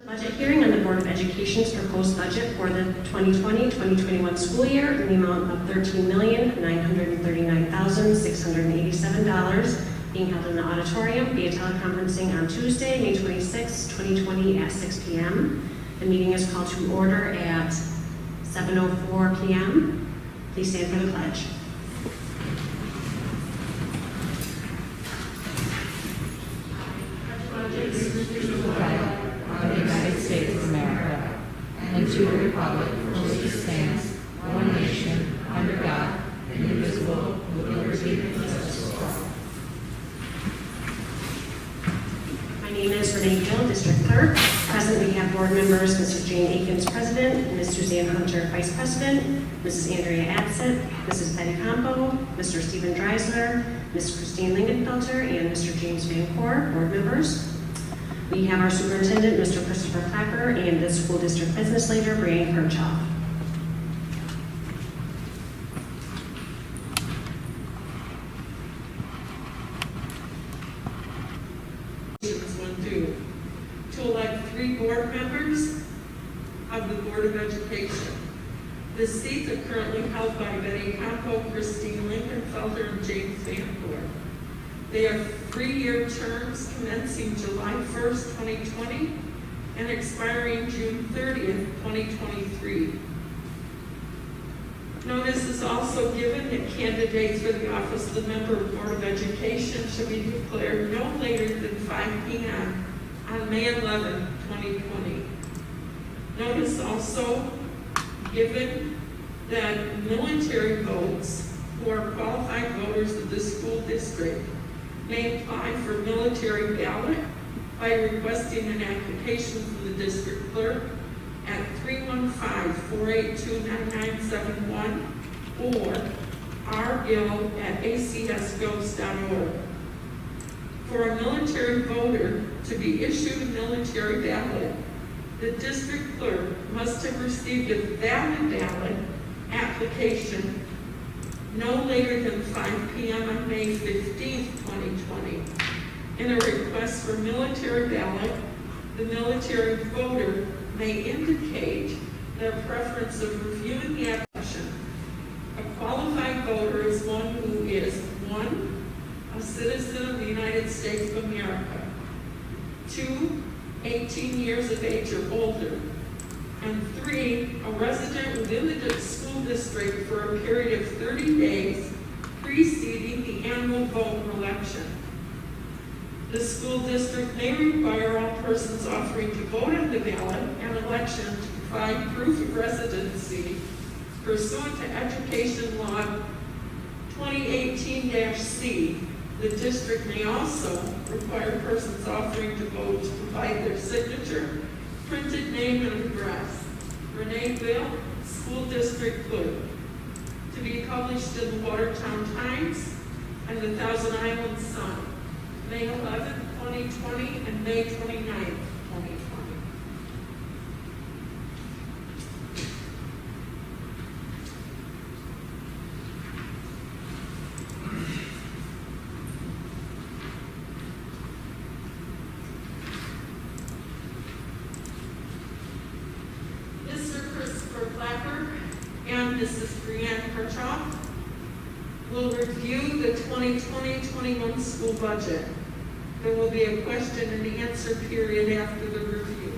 Budget hearing on the Board of Education's proposed budget for the 2020-2021 school year in the amount of $13,939,687 being held in the auditorium via teleconferencing on Tuesday, May 26, 2020 at 6 p.m. The meeting is called to order at 7:04 p.m. Please stand for the pledge. Of the United States of America, and to the republic for which it stands, one nation, under God, indivisible, with liberty and justice for all. My name is Renee Gill, District Clerk. Present we have board members, Mrs. Jane Akins, President, Ms. Suzanne Hunter, Vice President, Mrs. Andrea Adsett, Mrs. Betty Campo, Mr. Stephen Dreisler, Ms. Christine Lingenfelter, and Mr. James Van Coor, board members. We have our superintendent, Mr. Christopher Clapper, and the school district business leader, Brian Kirchhoff. To elect 3 board members of the Board of Education. The seats are currently held by Betty Campo, Christine Lingenfelter, and James Van Coor. They are 3-year terms commencing July 1st, 2020 and expiring June 30th, 2023. Notice is also given that candidates for the office of the member of Board of Education should be declared no later than 5 p.m. on May 11, 2020. Notice also given that military votes who are qualified voters of the school district may apply for military ballot by requesting an application from the district clerk at 315-482-9971 or rgill@acsghost.org. For a military voter to be issued a military ballot, the district clerk must have received a valid ballot application no later than 5 p.m. on May 15th, 2020. In a request for military ballot, the military voter may indicate their preference of reviewing the application. A qualified voter is one who is 1, a citizen of the United States of America, 2, 18 years of age or older, and 3, a resident within the school district for a period of 30 days preceding the annual vote or election. The school district may require all persons offering to vote on the ballot and election to provide proof of residency pursuant to Education Law 2018-C. The district may also require persons offering to vote to provide their signature, printed name, and address. Renee Gill, School District Clerk. To be published in the Watertown Times and the Thousand Islands Sun, May 11, 2020 and May 29, 2020. Mrs. Brian Kirchhoff will review the 2020-21 school budget. There will be a question and answer period after the review.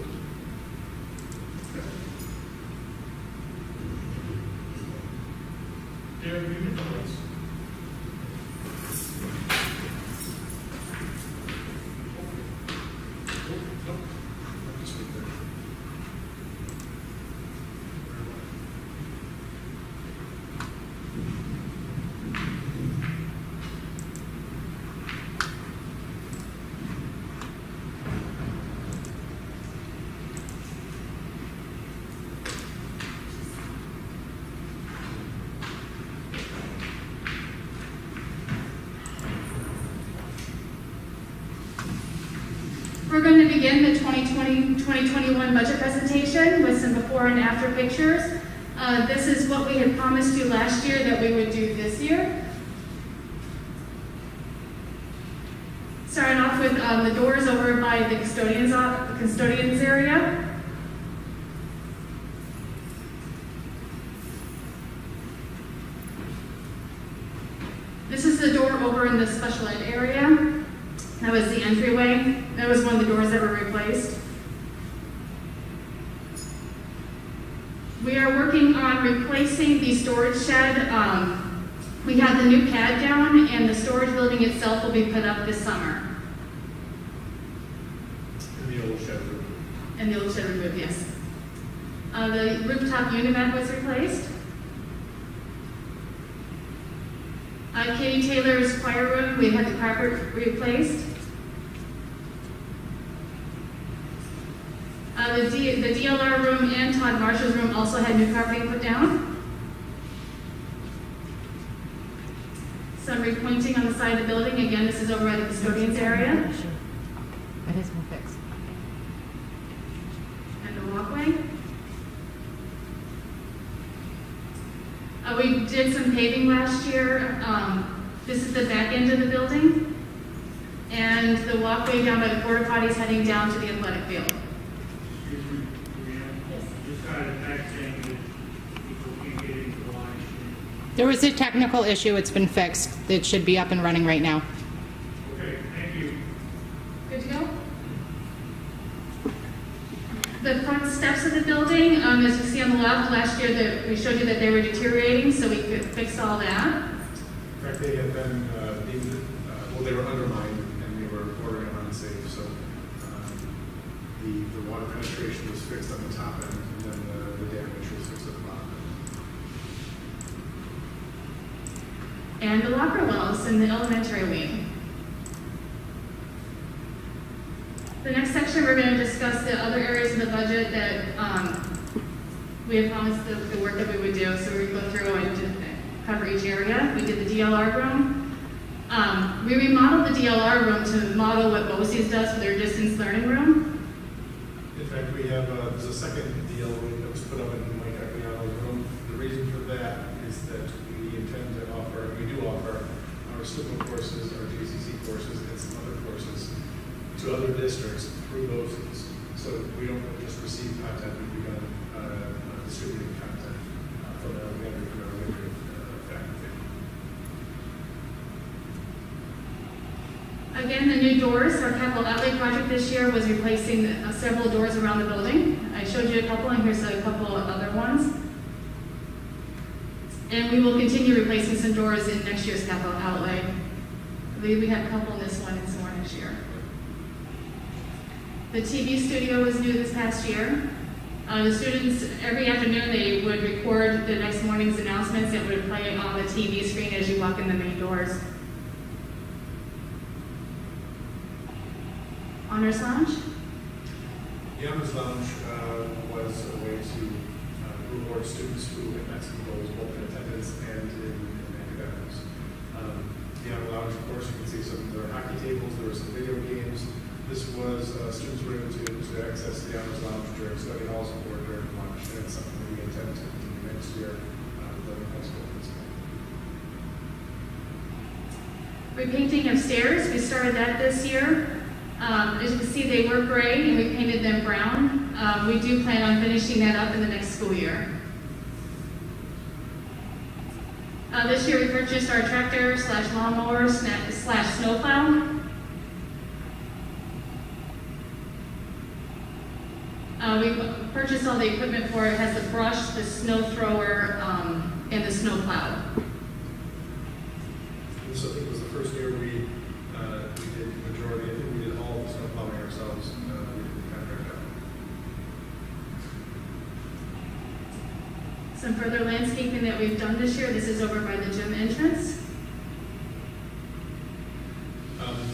We're going to begin the 2020-2021 budget presentation with some before and after pictures. This is what we had promised you last year that we would do this year. Starting off with the doors over by the custodians area. This is the door over in the special ed area. That was the entryway. That was one of the doors that were replaced. We are working on replacing the storage shed. We have the new pad down, and the storage building itself will be put up this summer. And the old shed room. And the old shed removed, yes. The rooftop univent was replaced. Katie Taylor's choir room, we had the carpet replaced. The DLR room and Todd Marshall's room also had new carpeting put down. Some repointing on the side of the building. Again, this is over at the custodians area. It has been fixed. And the walkway. We did some paving last year. This is the back end of the building. And the walkway down by the porta potties heading down to the athletic field. Excuse me, Leanne? Just got a text saying that people can't get into the line. There was a technical issue. It's been fixed. It should be up and running right now. Okay, thank you. Good to go? The front steps of the building, as you see on the left, last year we showed you that they were deteriorating, so we could fix all that. In fact, they had been, they were undermined and they were bordering on unsafe, so the water penetration was fixed on the top end, and then the damage was fixed at the bottom end. And the locker wells in the elementary wing. The next section, we're going to discuss the other areas of the budget that we had promised the work that we would do. So we go through and cover each area. We did the DLR room. We remodeled the DLR room to model what Boe Bh does for their distance learning room. In fact, we have, there's a second DL wing that was put up in Mike Aquiano's room. The reason for that is that we intend to offer, we do offer our SLIPA courses, our GCC courses, and some other courses to other districts through those. So we don't just receive content, we've begun distributing content from our faculty. Again, the new doors, our capital outlay project this year was replacing several doors around the building. I showed you a couple, and here's a couple of other ones. And we will continue replacing some doors in next year's capital outlay. I believe we had a couple in this one and some more next year. The TV studio was new this past year. The students, every afternoon, they would record the next morning's announcements that would play on the TV screen as you walk in the main doors. Honors Lounge. The Honors Lounge was a way to reward students who had met some goals, both in attendance and in academics. The Honor Lounge, of course, you can see there were hockey tables, there were some video games. This was, students were able to access the Honors Lounge during study hall support during lunch, and it's something we intend to continue next year with the high school principal. Repainting of stairs, we started that this year. As you can see, they were gray and we painted them brown. We do plan on finishing that up in the next school year. This year we purchased our tractor / lawnmower / snowplow. We purchased all the equipment for it. It has the brush, the snow thrower, and the snowplow. This, I think, was the first year we did the majority. I think we did all the snow plowing ourselves. We did the contract out. Some further landscaping that we've done this year. This is over by the gym entrance.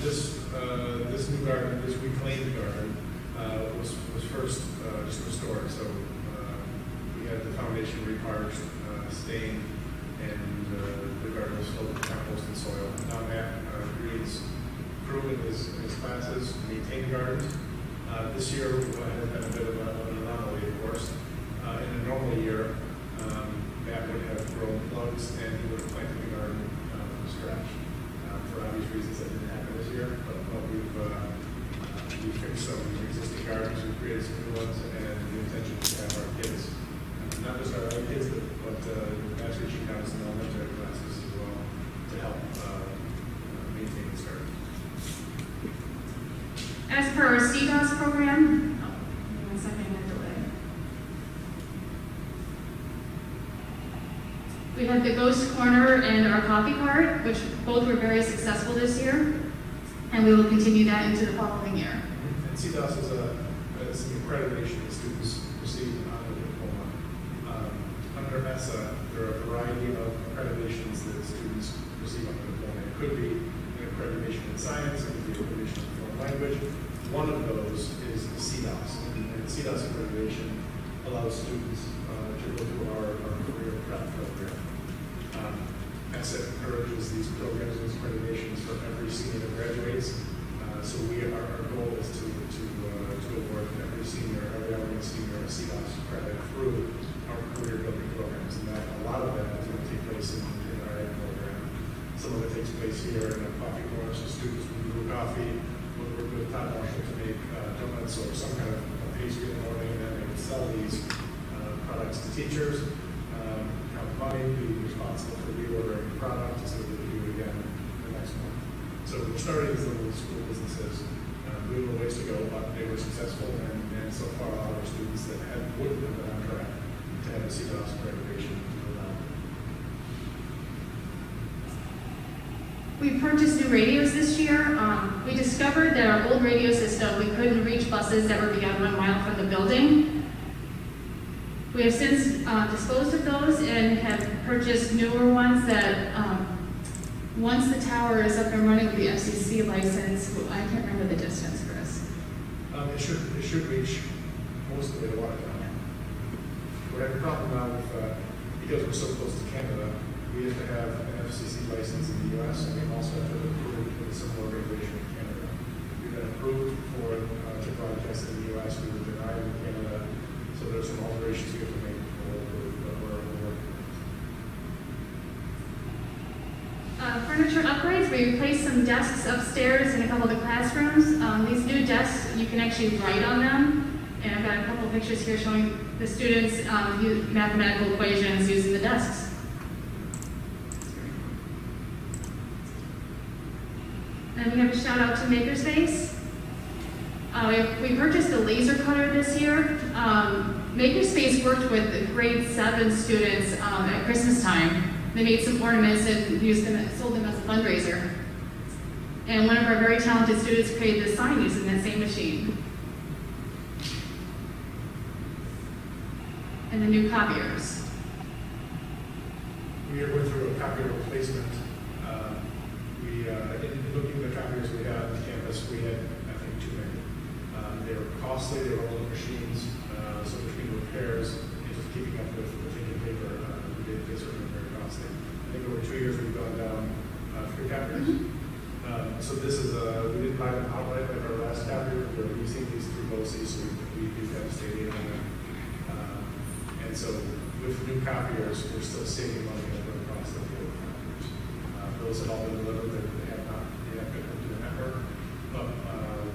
This new garden, this reclaimed garden, was first just restored. So we had the foundation reparched, stained, and the garden was filled with compost and soil. Now Matt Green's crew in his classes maintain gardens. This year has been a bit of an anomaly, of course. In a normal year, Matt would have grown plugs and he would have planted the garden from scratch. For obvious reasons, that didn't happen this year. year, but we've fixed some existing gardens, we've created some new ones, and the intention is to have our kids, not just our own kids, but master teaching counts and elementary classes as well, to help maintain this garden. As per our CDOS program, one second, I have delay. We had the Ghost Corner and our coffee cart, which both were very successful this year, and we will continue that into the following year. And CDOS is an accreditation that students receive on a diploma. Under ESSA, there are a variety of accreditations that students receive on a diploma. It could be an accreditation in science, it could be an accreditation in foreign language. One of those is CDOS, and CDOS accreditation allows students to go through our career prep program. ESSA encourages these programs and accreditations for every senior that graduates. So our goal is to award every senior, every outgoing senior a CDOS credit through our career building programs, and that a lot of that is going to take place in our ed program. Some of it takes place here in a coffee corner, so students will brew coffee, we'll work with Todd Marshall to make donuts or some kind of pastry in the morning, and then they can sell these products to teachers, count the money, be responsible for reordering the product so that they can do it again the next month. So we're starting as little school businesses. We have a ways to go, but they were successful, and so far all our students that wouldn't have been on track to have a CDOS accreditation. We purchased new radios this year. We discovered that our old radio system, we couldn't reach buses that were beyond 1 mile from the building. We have since disposed of those and have purchased newer ones that, once the tower is up and running with the FCC license, I can't remember the distance, Chris. It should reach most of the way to Watertown. We're having a problem now with, because we're so close to Canada, we have to have an FCC license in the US, and we also have to be approved with a similar organization in Canada. We've been approved to broadcast in the US, we were denied in Canada, so there's some alterations we have to make for we're working. Furniture upgrades, we replaced some desks upstairs in a couple of the classrooms. These new desks, you can actually write on them. And I've got a couple of pictures here showing the students use mathematical equations using the desks. And we have a shout out to Makerspace. We purchased a laser cutter this year. Makerspace worked with grade 7 students at Christmas time. They made some ornaments and sold them as a fundraiser. And one of our very talented students created the sign using that same machine. And the new copiers. We are going through a copier replacement. In looking at the copiers we had on campus, we had, I think, too many. They were costly, they were older machines, so between repairs and just keeping up with taking paper, they certainly were very costly. I think over 2 years we've gone down 3 copiers. So this is, we didn't buy them outright like our last copier, we were using these through BOCE, so we have stayed on them. And so with new copiers, we're still saving money over the cost of the old copiers. Those have all been delivered, they have not yet been hooked to the network. But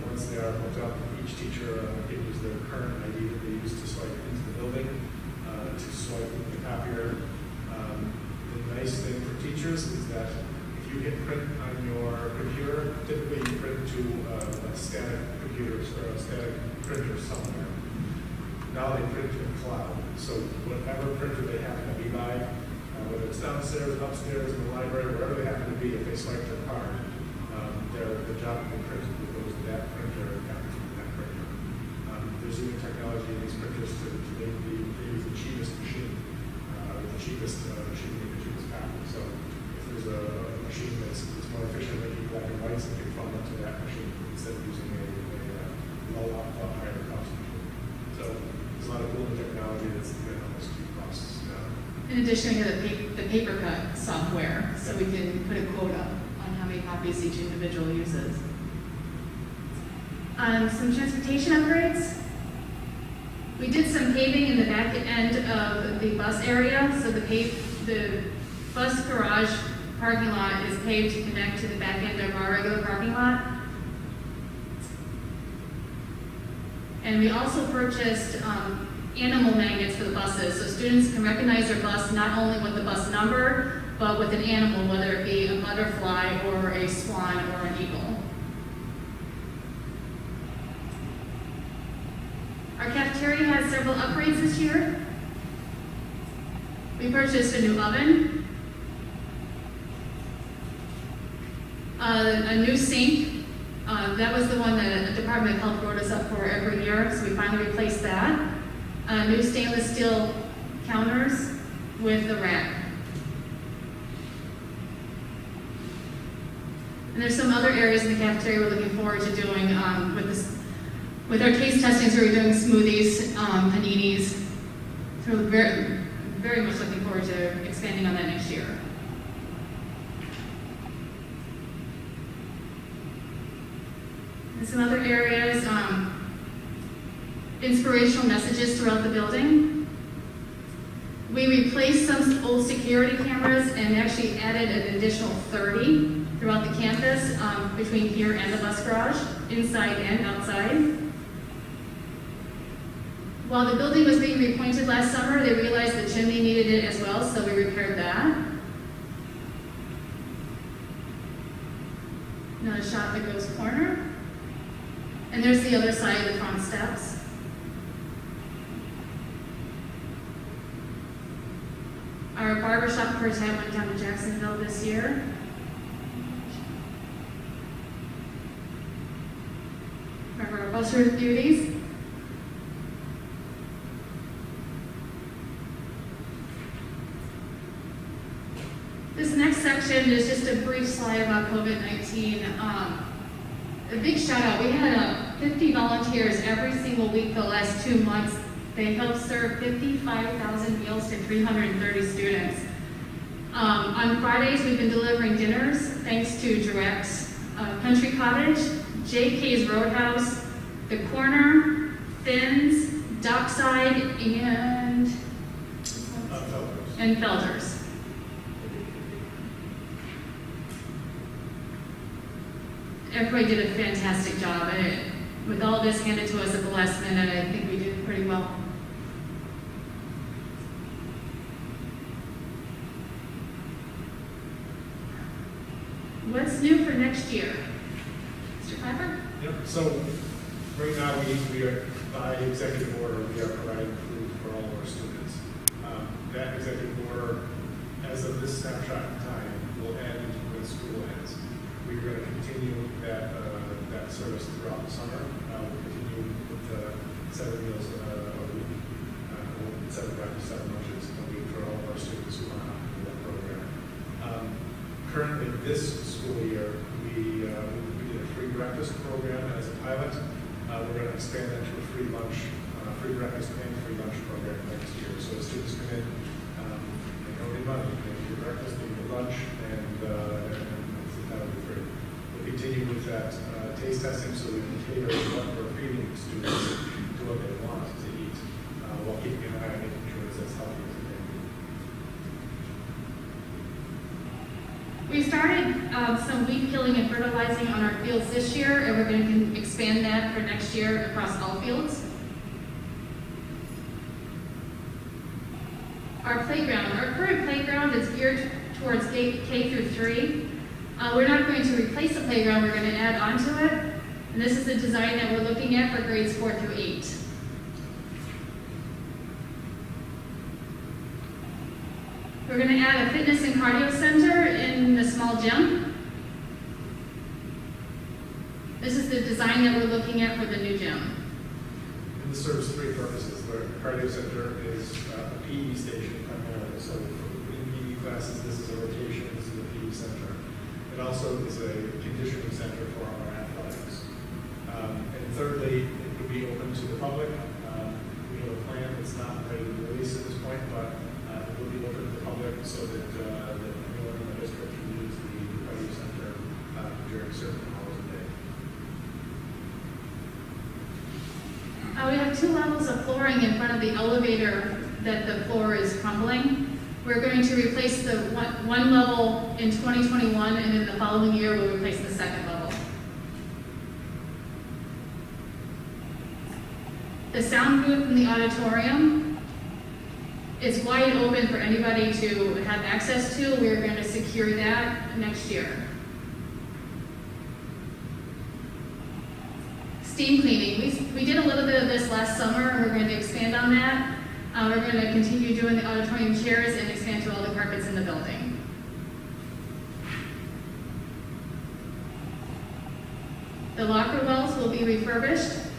once they are hooked up, each teacher can use their current ID that they use to swipe into the building, to swipe with the copier. The nice thing for teachers is that if you hit print on your computer, typically you print to a static computer or a static printer somewhere. Now they print to the cloud. So whatever printer they happen to be by, whether it's downstairs, upstairs, in the library, wherever they happen to be, if they swipe their card, the job can be printed with goes to that printer and copies from that printer. There's even technology in these printers to make use the cheapest machine, the cheapest machine, the cheapest copy. So if there's a machine that's more efficient, making black and whites, they can funnel to that machine instead of using a low output, higher cost machine. So there's a lot of cool technology that's going to help us keep costs down. In addition to the paper cut software, so we can put a quota on how many copies each individual uses. Some transportation upgrades. We did some paving in the back end of the bus area, so the bus garage parking lot is paved to connect to the back end of our regular parking lot. And we also purchased animal magnets for the buses, so students can recognize their bus not only with the bus number, but with an animal, whether it be a butterfly or a swan or an eagle. Our cafeteria has several upgrades this year. We purchased a new oven, a new sink. That was the one that the Department of Health wrote us up for every year, so we finally replaced that. New stainless steel counters with the rack. And there's some other areas in the cafeteria we're looking forward to doing with our taste testings. We're doing smoothies, paninis. So we're very, very much looking forward to expanding on that next year. And some other areas, inspirational messages throughout the building. We replaced some old security cameras and actually added an additional 30 throughout the campus, between here and the bus garage, inside and outside. While the building was being repointed last summer, they realized the chimney needed it as well, so we repaired that. Another shot that goes corner. And there's the other side of the front steps. Our barbershop quartet went down to Jacksonville this year. Remember our bus route beauties? This next section is just a brief slide about COVID-19. A big shout out, we had 50 volunteers every single week the last 2 months. They helped serve 55,000 meals to 330 students. On Fridays, we've been delivering dinners thanks to Direct's Country Cottage, JK's Roadhouse, The Corner, Finn's, Dockside, and Felder's. Everybody did a fantastic job, and with all this handed to us at the last minute, I think we did pretty well. What's new for next year? Mr. Piper? Yep, so right now we are, by executive order, we are providing food for all of our students. That executive order, as of this snapshot in time, will end when school ends. We're going to continue that service throughout the summer. We'll continue with 7 meals a week, 7 breakfast, 7 lunches a week for all of our students who are on that program. Currently, this school year, we did a free breakfast program as a pilot. We're going to expand that to a free lunch, free breakfast and free lunch program next year. So the students come in, they don't need money, they get breakfast, they get lunch, and that will be free. We'll continue with that taste testing so we can cater what we're feeding students to what they want to eat, while keeping an eye on making sure it's as healthy as it can be. We started some weedkilling and fertilizing on our fields this year, and we're going to expand that for next year across all fields. Our playground. Our current playground is geared towards K through 3. We're not going to replace the playground, we're going to add onto it. And this is the design that we're looking at for grades 4 through 8. We're going to add a fitness and cardio center in the small gym. This is the design that we're looking at for the new gym. And this serves 3 purposes. The cardio center is a PE station primarily. So for in PE classes, this is a rotation, this is a PE center. It also is a conditioning center for our athletics. And thirdly, it would be open to the public. We have a plan that's not ready to release at this point, but it will be open to the public so that anyone in the district can use the cardio center during certain hours of the day. We have 2 levels of flooring in front of the elevator that the floor is crumbling. We're going to replace the one level in 2021, and in the following year, we'll replace the second level. The sound booth in the auditorium is wide open for anybody to have access to. We're going to secure that next year. Steam cleaning. We did a little bit of this last summer, and we're going to expand on that. We're going to continue doing the auditorium chairs and expand to all the carpets in the building. The locker wells will be refurbished.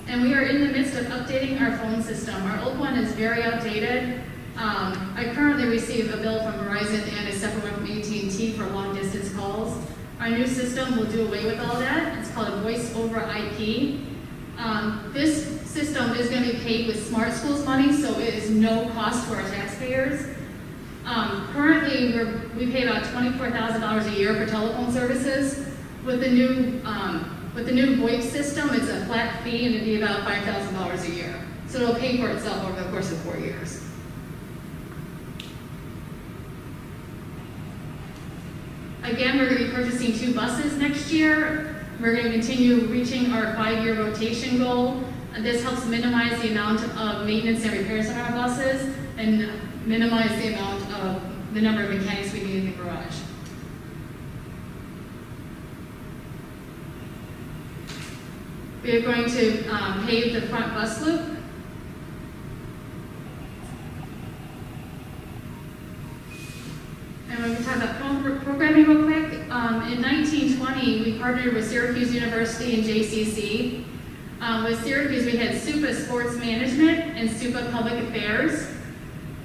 And we are in the midst of updating our phone system. Our old one is very outdated. I currently receive a bill from Verizon and a separate one from AT&T for long distance calls. Our new system will do away with all that. It's called Voice over IP. This system is going to be paid with Smart Schools money, so it is no cost to our taxpayers. Currently, we pay about $24,000 a year for telephone services. With the new VoIP system, it's a flat fee, and it'd be about $5,000 a year. So it'll pay for itself over the course of 4 years. Again, we're going to be purchasing 2 buses next year. We're going to continue reaching our 5-year rotation goal. This helps minimize the amount of maintenance and repairs on our buses and minimize the amount of the number of mechanics we need in the garage. We are going to pave the front bus loop. And we're going to talk about programming real quick. In 1920, we partnered with Syracuse University and JCC. With Syracuse, we had SUPA Sports Management and SUPA Public Affairs.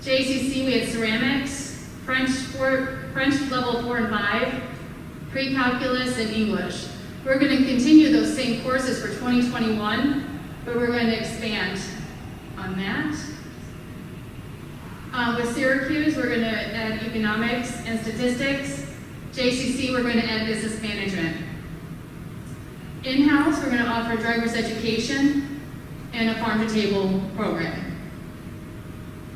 JCC, we had ceramics, French level 4 and 5, pre-calculus, and English. We're going to continue those same courses for 2021, but we're going to expand on that. With Syracuse, we're going to add economics and statistics. JCC, we're going to add business management. In-house, we're going to offer driver's education and a farm-to-table program.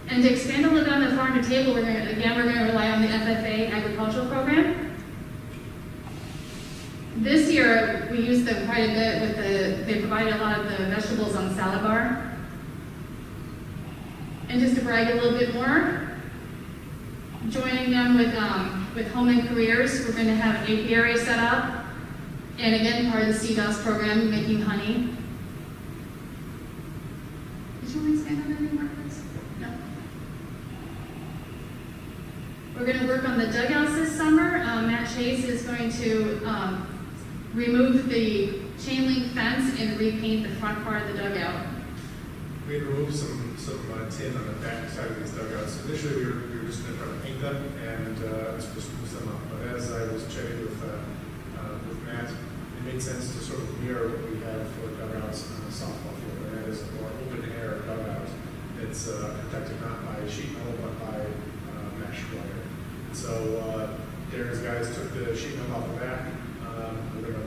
And to expand a little bit on the farm-to-table, we're going to rely on the FFA agricultural program. This year, we used them quite a bit they provide a lot of the vegetables on the salad bar. And just to brag a little bit more, joining them with Home and Careers, we're going to have an apiary set up. And again, part of the CDOS program, making honey. Did you want to expand on that anymore, please? No. We're going to work on the dugouts this summer. Matt Chase is going to remove the chain link fence and repaint the front part of the dugout. We had removed some tin on the back side of these dugouts. Initially, we were just going to try to paint them and just move them up. But as I was chatting with Matt, it made sense to sort of mirror what we have for dugouts on a softball field, and that is a more open air dugout that's protected not by sheet metal but by mesh wire. So Darren's guys took the sheet metal off the back. We're going to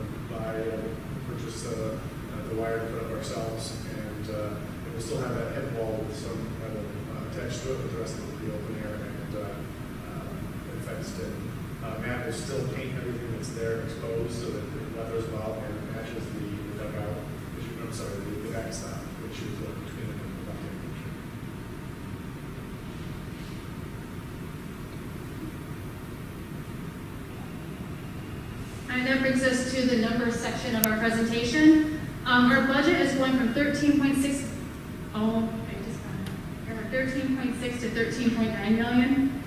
purchase the wire to put up ourselves, and it will still have that head wall with some metal attached to it, but the rest of it will be open air and fenced in. Matt will still paint everything that's there exposed so that it weathers well and matches the dugout, the backstop, which is between it and the bucket. And that brings us to the numbers section of our presentation. Our budget is going from 13.6 to 13.9 million.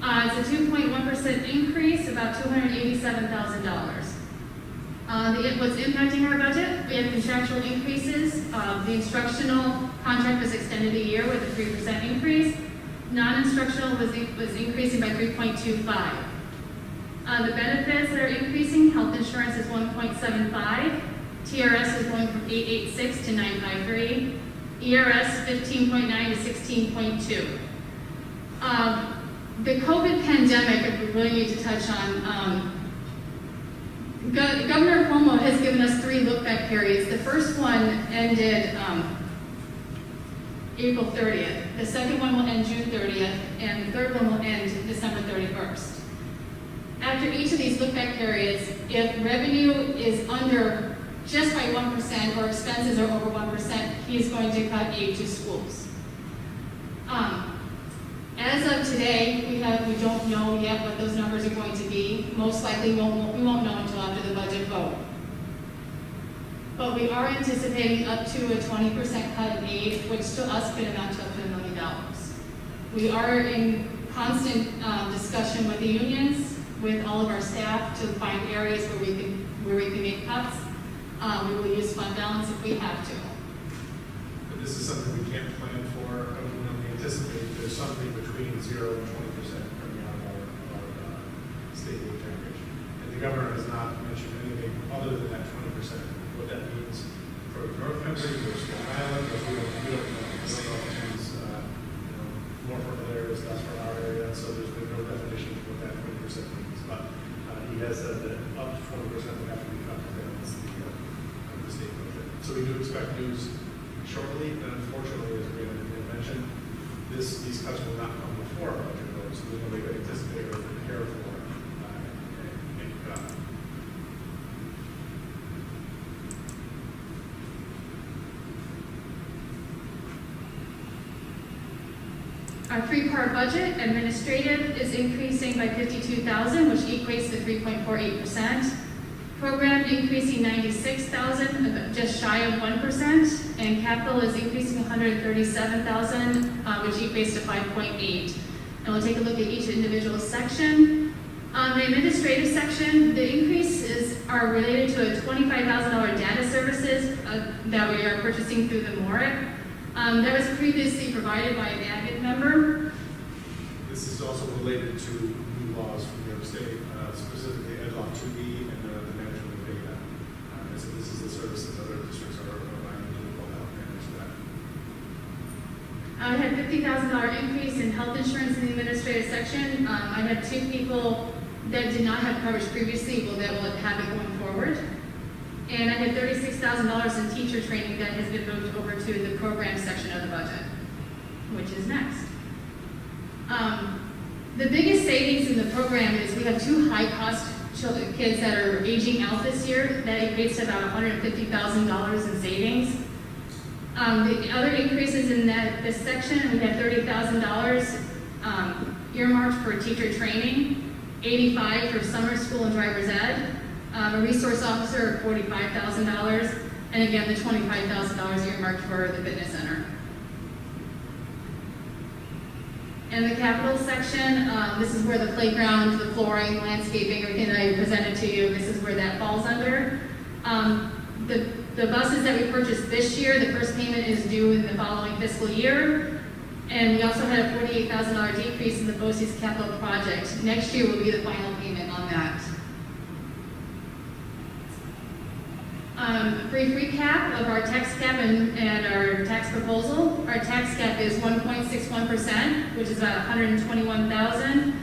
It's a 2.1% increase, about $287,000. What's impacting our budget? We have contractual increases. The instructional contract was extended a year with a 3% increase. Non-instructional was increasing by 3.25. The benefits that are increasing, health insurance is 1.75. TRS is going from 886 to 953. ERS 15.9 to 16.2. The COVID pandemic, if we really need to touch on, Governor Cuomo has given us 3 look-back periods. The first one ended April 30th. The second one will end June 30th, and the third one will end December 31st. After each of these look-back periods, if revenue is under just by 1% or expenses are over 1%, he's going to cut aid to schools. As of today, we don't know yet what those numbers are going to be. Most likely we won't know until after the budget vote. But we are anticipating up to a 20% cut in aid, which to us could amount to up to $1 million. We are in constant discussion with the unions, with all of our staff to find areas where we can make cuts. We will use fund balance if we have to. But this is something we can't plan for. We anticipate there's something between 0 and 20% coming out of our state aid generation. And the governor has not mentioned anything other than that 20%. What that means for North Country, or Long Island, or we don't know. We don't know if it means more for other areas, less for our area. So there's been no definition of what that 20% means. But he has said that up to 20% would have to be cut to balance the state budget. So we do expect news shortly, and unfortunately, as we had mentioned, these cuts will not come before our budget vote, so there's no way to anticipate or prepare for any cut. Our 3-part budget, administrative, is increasing by $52,000, which equates to 3.48%. Program increasing $96,000, just shy of 1%, and capital is increasing $137,000, which equates to 5.8%. And we'll take a look at each individual section. The administrative section, the increases are related to a $25,000 data services that we are purchasing through the MORIC. That was previously provided by an admin member. This is also related to new laws from New York State, specifically Ed Law 2B and the management of data. So this is the services other districts are providing to help manage that. I had $50,000 increase in health insurance in the administrative section. I had 2 people that did not have coverage previously, that will have it going forward. And I had $36,000 in teacher training that has been moved over to the program section of the budget, which is next. The biggest savings in the program is we have 2 high-cost kids that are aging out this year. That equates to about $150,000 in savings. The other increases in this section, we have $30,000 earmarked for teacher training, $85,000 for summer school and driver's ed, a resource officer, $45,000, and again, the $25,000 earmarked for the fitness center. And the capital section, this is where the playground, the flooring, landscaping, everything that I presented to you, this is where that falls under. The buses that we purchased this year, the first payment is due in the following fiscal year. And we also had a $48,000 decrease in the BOCES capital project. Next year will be the final payment on that. Brief recap of our tax cap and our tax proposal. Our tax cap is 1.61%, which is about $121,000.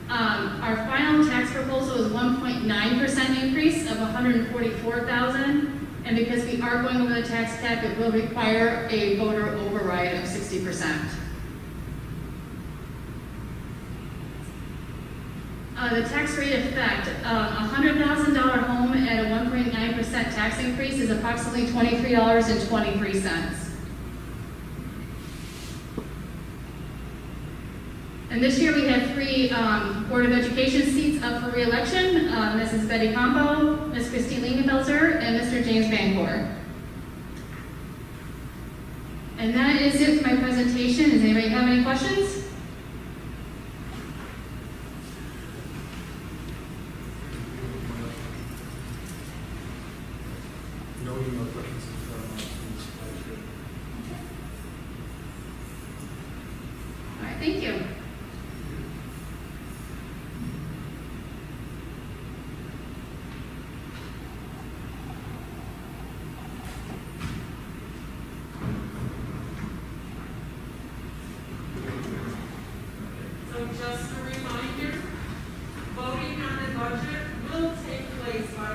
Our final tax proposal is 1.9% increase of $144,000. And because we are going over the tax cap, it will require a voter override of 60%. The tax rate effect, a $100,000 home at a 1.9% tax increase is approximately $23.23. And this year we have 3 Board of Education seats up for re-election. Mrs. Betty Campo, Ms. Christine Lingenfelser, and Mr. James Bancor. And that is it for my presentation. Does anybody have any questions? No email questions from this slide. All right, thank you. So just a reminder, voting on the budget will take place by